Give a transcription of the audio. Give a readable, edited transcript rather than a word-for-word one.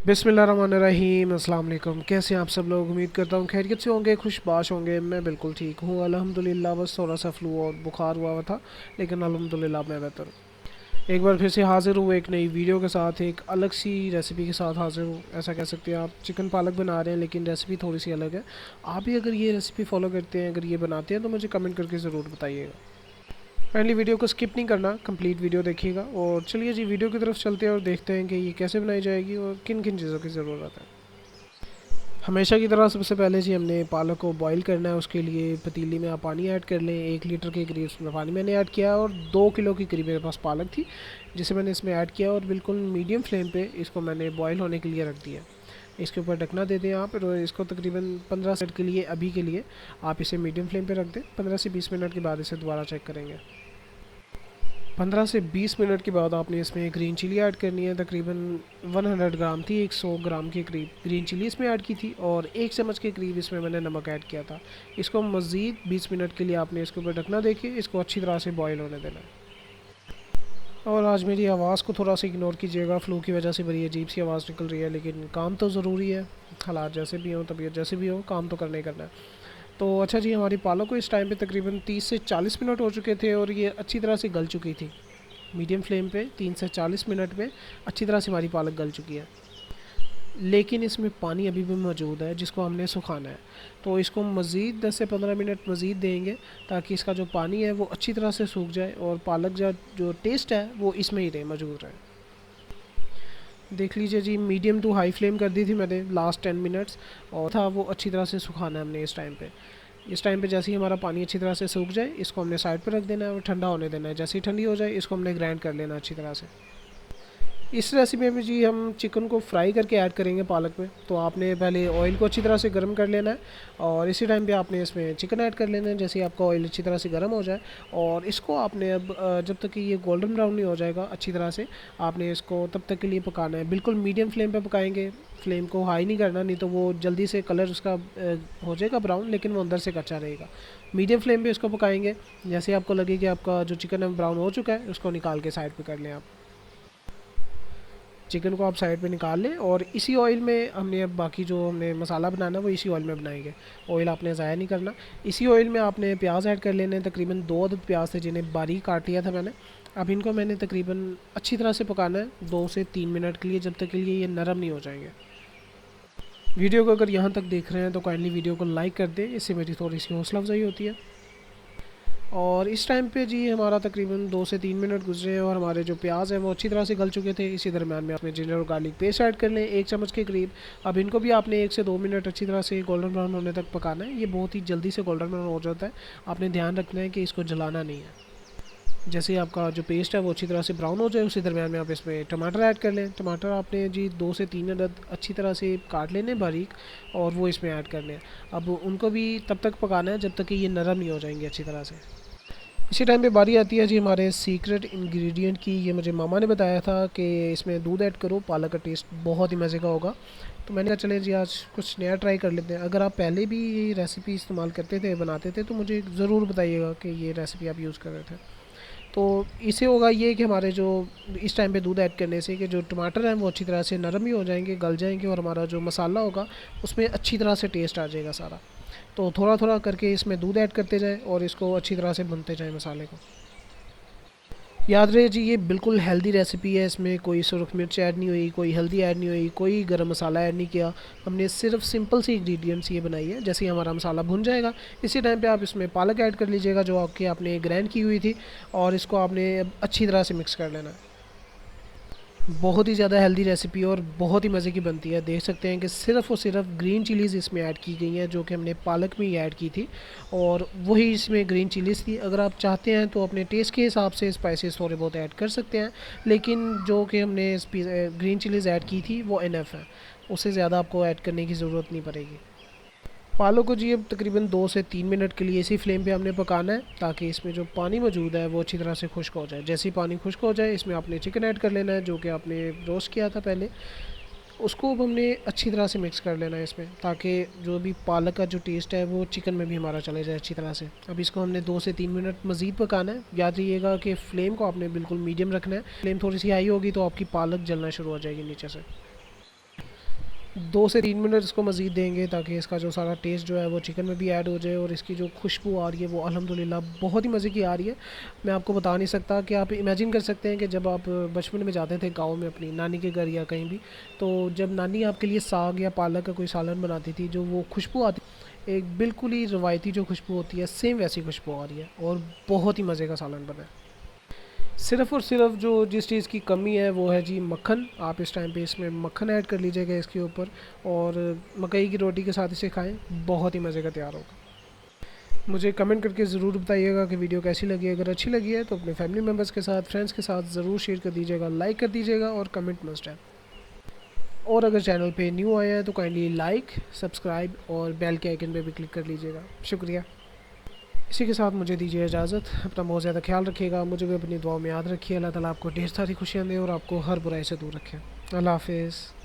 बिस्मिल्लाहिर्रहमानिर्रहीम। अस्सलाम वालेकुम। कैसे हैं आप सब लोग? उम्मीद करता हूँ खैरियत से होंगे, खुशबाश होंगे। मैं बिल्कुल ठीक हूँ अल्हम्दुलिल्लाह। बस थोड़ा सा फ्लू और बुखार हुआ था, लेकिन अल्हम्दुलिल्लाह मैं बेहतर हूँ। एक बार फिर से हाज़िर हूँ एक नई वीडियो के साथ, एक अलग सी रेसिपी के साथ हाज़िर हूँ। ऐसा कह सकते हैं आप, चिकन पालक बना रहे हैं, लेकिन रेसिपी थोड़ी सी अलग है। आप भी अगर ये रेसिपी फॉलो करते हैं, अगर ये बनाते हैं, तो मुझे कमेंट करके ज़रूर बताइएगा। पहली वीडियो को स्किप नहीं करना, कंप्लीट वीडियो देखिएगा। और चलिए जी, वीडियो की तरफ चलते हैं और देखते हैं कि ये कैसे बनाई जाएगी और किन किन चीज़ों की ज़रूरत है। हमेशा की तरह सबसे पहले जी हमने पालक को बॉईल करना है। उसके लिए पतीली में आप पानी ऐड कर लें। 1 लीटर के करीब उसमें पानी मैंने ऐड किया, और 2 किलो के करीब मेरे पास पालक थी, जिसे मैंने इसमें ऐड किया और बिल्कुल मीडियम फ्लेम पे इसको मैंने बॉईल होने के लिए रख दिया। इसके ऊपर ढकना दे दें आप, और इसको तकरीबन 15 मिनट के लिए, अभी के लिए आप इसे मीडियम फ्लेम पे रख दें। 15 से 20 मिनट के बाद इसे दोबारा चेक करेंगे। 15 से 20 मिनट के बाद आपने इसमें ग्रीन चिली ऐड करनी है। तकरीबन 100 ग्राम थी, 100 ग्राम के करीब ग्रीन चिली इसमें ऐड की थी, और 1 चम्मच के करीब इसमें मैंने नमक ऐड किया था। इसको मज़ीद 20 मिनट के लिए आपने इसके ऊपर ढकना देखिए, इसको अच्छी तरह से बॉयल होने देना है। और आज मेरी आवाज़ को थोड़ा सा इग्नोर कीजिएगा, फ्लू की वजह से बड़ी अजीब सी आवाज़ निकल रही है, लेकिन काम तो ज़रूरी है। हालात जैसे भी हों, तबीयत जैसे भी हो, काम तो करना ही करना है। तो अच्छा जी, हमारी पालक को इस टाइम पे तकरीबन 30 से 40 मिनट हो चुके थे, और ये अच्छी तरह से गल चुकी थी। मीडियम फ्लेम पे 3 से 40 मिनट में अच्छी तरह से हमारी पालक गल चुकी है, लेकिन इसमें पानी अभी भी मौजूद है, जिसको हमने सुखाना है। तो इसको मज़ीद 10 से 15 मिनट मज़ीद देंगे, ताकि इसका जो पानी है वो अच्छी तरह से सूख जाए, और पालक जो टेस्ट है वो इसमें ही रहे, मौजूद रहे। देख लीजिए जी, मीडियम टू हाई फ्लेम कर दी थी मैंने लास्ट 10 मिनट्स, और था वो अच्छी तरह से सुखाना है हमने इस टाइम पे जैसे ही हमारा पानी अच्छी तरह से सूख जाए, इसको हमने साइड पर रख देना है और ठंडा होने देना है। जैसे ही ठंडी हो जाए, इसको हमने ग्राइंड कर लेना अच्छी तरह से। इस रेसिपी में जी हम चिकन को फ्राई करके ऐड करेंगे पालक में। तो आपने पहले ऑयल को अच्छी तरह से गर्म कर लेना है, और इसी टाइम पे आपने इसमें चिकन ऐड कर लेना है, जैसे ही आपका ऑयल अच्छी तरह से गर्म हो जाए। और इसको आपने अब जब तक कि ये गोल्डन ब्राउन नहीं हो जाएगा अच्छी तरह से, आपने इसको तब तक के लिए पकाना है। बिल्कुल मीडियम फ्लेम पे पकाएंगे, फ्लेम को हाई नहीं करना, नहीं तो वो जल्दी से कलर उसका हो जाएगा ब्राउन, लेकिन वो अंदर से कच्चा रहेगा। मीडियम फ्लेम पे इसको पकाएंगे। जैसे आपको लगे कि आपका जो चिकन है ब्राउन हो चुका है, उसको निकाल के साइड पे कर लें आप। चिकन को आप साइड पे निकाल लें, और इसी ऑयल में हमने अब बाकी जो हमने मसाला बनाना है वो इसी ऑयल में बनाएंगे। ऑयल आपने ज़ाया नहीं करना। इसी ऑयल में आपने प्याज ऐड कर लेने हैं। तकरीबन 2 अदद प्याज थे, जिन्हें बारीक काट लिया था मैंने। अब इनको मैंने तकरीबन अच्छी तरह से पकाना है 2 से 3 मिनट के लिए, जब तक के लिए ये नरम नहीं हो जाएंगे। वीडियो को अगर यहाँ तक देख रहे हैं तो काइंडली वीडियो को लाइक कर दें, इससे मेरी थोड़ी सी हौसला अफजाई होती है। और इस टाइम पे जी हमारा तकरीबन 2 से 3 मिनट गुजरे हैं, और हमारे जो प्याज हैं वो अच्छी तरह से गल चुके थे। इसी दरम्यान में आपने जिंजर और गार्लिक पेस्ट ऐड कर लें, 1 चम्मच के करीब। अब इनको भी आपने 1 से 2 मिनट अच्छी तरह से गोल्डन ब्राउन होने तक पकाना है। ये बहुत ही जल्दी से गोल्डन ब्राउन हो जाता है। आपने ध्यान रखना है कि इसको जलाना नहीं है। जैसे ही आपका जो पेस्ट है वो अच्छी तरह से ब्राउन हो जाए, उसी दरम्यान में आप इसमें टमाटर ऐड कर लें। टमाटर आपने जी 2 से 3 अदद अच्छी तरह से काट लेने बारीक, और वो इसमें ऐड कर लें। अब उनको भी तब तक पकाना है जब तक कि ये नरम नहीं हो जाएंगे अच्छी तरह से। इसी टाइम पे बारी आती है जी हमारे सीक्रेट इंग्रेडिएंट की। ये मुझे मामा ने बताया था कि इसमें दूध ऐड करो, पालक का टेस्ट बहुत ही मज़े का होगा। तो मैंने कहा चले जी आज कुछ नया ट्राई कर लेते हैं। अगर आप पहले भी ये रेसिपी इस्तेमाल करते थे, बनाते थे, तो मुझे ज़रूर बताइएगा कि ये रेसिपी आप यूज़ कर रहे थे। तो इससे होगा ये कि हमारे जो इस टाइम पे दूध ऐड करने से कि जो टमाटर हैं वो अच्छी तरह से नरम भी हो जाएंगे, गल जाएंगे, और हमारा जो मसाला होगा उसमें अच्छी तरह से टेस्ट आ जाएगा सारा। तो थोड़ा थोड़ा करके इसमें दूध ऐड करते जाएं, और इसको अच्छी तरह से भूनते जाएं मसाले को। याद रहे जी, ये बिल्कुल हेल्दी रेसिपी है। इसमें कोई सुरख मिर्च ऐड नहीं हुई, कोई हल्दी ऐड नहीं हुई, कोई गरम मसाला ऐड नहीं किया। हमने सिर्फ सिंपल सी इंग्रेडिएंट्स ये बनाई है। जैसे ही हमारा मसाला भुन जाएगा, इसी टाइम पे आप इसमें पालक ऐड कर लीजिएगा, जो आपने ग्राइंड की हुई थी, और इसको आपने अच्छी तरह से मिक्स कर लेना है। बहुत ही ज़्यादा हेल्दी रेसिपी और बहुत ही मज़े की बनती है। देख सकते हैं कि सिर्फ़ और सिर्फ ग्रीन चिलीज़ इसमें ऐड की गई हैं, जो कि हमने पालक में ही ऐड की थी, और वही इसमें ग्रीन चिलीज़ थी। अगर आप चाहते हैं तो अपने टेस्ट के हिसाब से स्पाइसेस थोड़े बहुत ऐड कर सकते हैं, लेकिन जो कि हमने ग्रीन चिलीज़ ऐड की थी वो इनफ है। उससे ज़्यादा आपको ऐड करने की ज़रूरत नहीं पड़ेगी। पालक को जी अब तकरीबन 2 से 3 मिनट के लिए इसी फ्लेम पे हमने पकाना है, ताकि इसमें जो पानी मौजूद है वो अच्छी तरह से खुश्क हो जाए। जैसे ही पानी खुश्क हो जाए, इसमें आपने चिकन ऐड कर लेना है, जो कि आपने रोस्ट किया था पहले। उसको अब हमने अच्छी तरह से मिक्स कर लेना है इसमें, ताकि जो भी पालक का जो टेस्ट है वो चिकन में भी हमारा चले जाए अच्छी तरह से। अब इसको हमने 2 से 3 मिनट मज़ीद पकाना है। याद रखिएगा कि फ़्लेम को आपने बिल्कुल मीडियम रखना है। फ्लेम थोड़ी सी हाई होगी तो आपकी पालक जलना शुरू हो जाएगी नीचे से। 2 से 3 मिनट इसको मज़ीद देंगे ताकि इसका जो सारा टेस्ट जो है वो चिकन में भी ऐड हो जाए और इसकी जो खुशबू आ रही है वो अल्हम्दुलिल्लाह बहुत ही मज़े की आ रही है। मैं आपको बता नहीं सकता कि आप इमेजिन कर सकते हैं कि जब आप बचपन में जाते थे गाँव में अपनी नानी के घर या कहीं भी, तो जब नानी आपके लिए साग या पालक का कोई सालन बनाती थी, जो वो खुशबू आती, एक बिल्कुल ही रवायती जो खुशबू होती है सेम वैसी खुशबू आ रही है और बहुत ही मज़े का सालन बना है। सिर्फ़ और सिर्फ जो जिस चीज़ की कमी है वो है जी मक्खन। आप इस टाइम पे इसमें मक्खन ऐड कर लीजिएगा इसके ऊपर, और मकई की रोटी के साथ इसे खाएं, बहुत ही मज़े का तैयार होगा। मुझे कमेंट करके ज़रूर बताइएगा कि वीडियो कैसी लगी। अगर अच्छी लगी है तो अपने फैमिली मेम्बर्स के साथ, फ्रेंड्स के साथ ज़रूर शेयर कर दीजिएगा, लाइक कर दीजिएगा और कमेंट मस्ट है। और अगर चैनल पे न्यू आया है तो काइंडली लाइक, सब्सक्राइब और बेल के आइकन पे भी क्लिक कर लीजिएगा। शुक्रिया। इसी के साथ मुझे दीजिए इजाज़त। अपना बहुत ज़्यादा ख्याल रखिएगा, मुझे भी अपनी दुआ में याद रखिए। अल्लाह ताला आपको ढेर सारी खुशियाँ दे और आपको हर बुराई से दूर रखे। अल्लाह हाफ़िज़।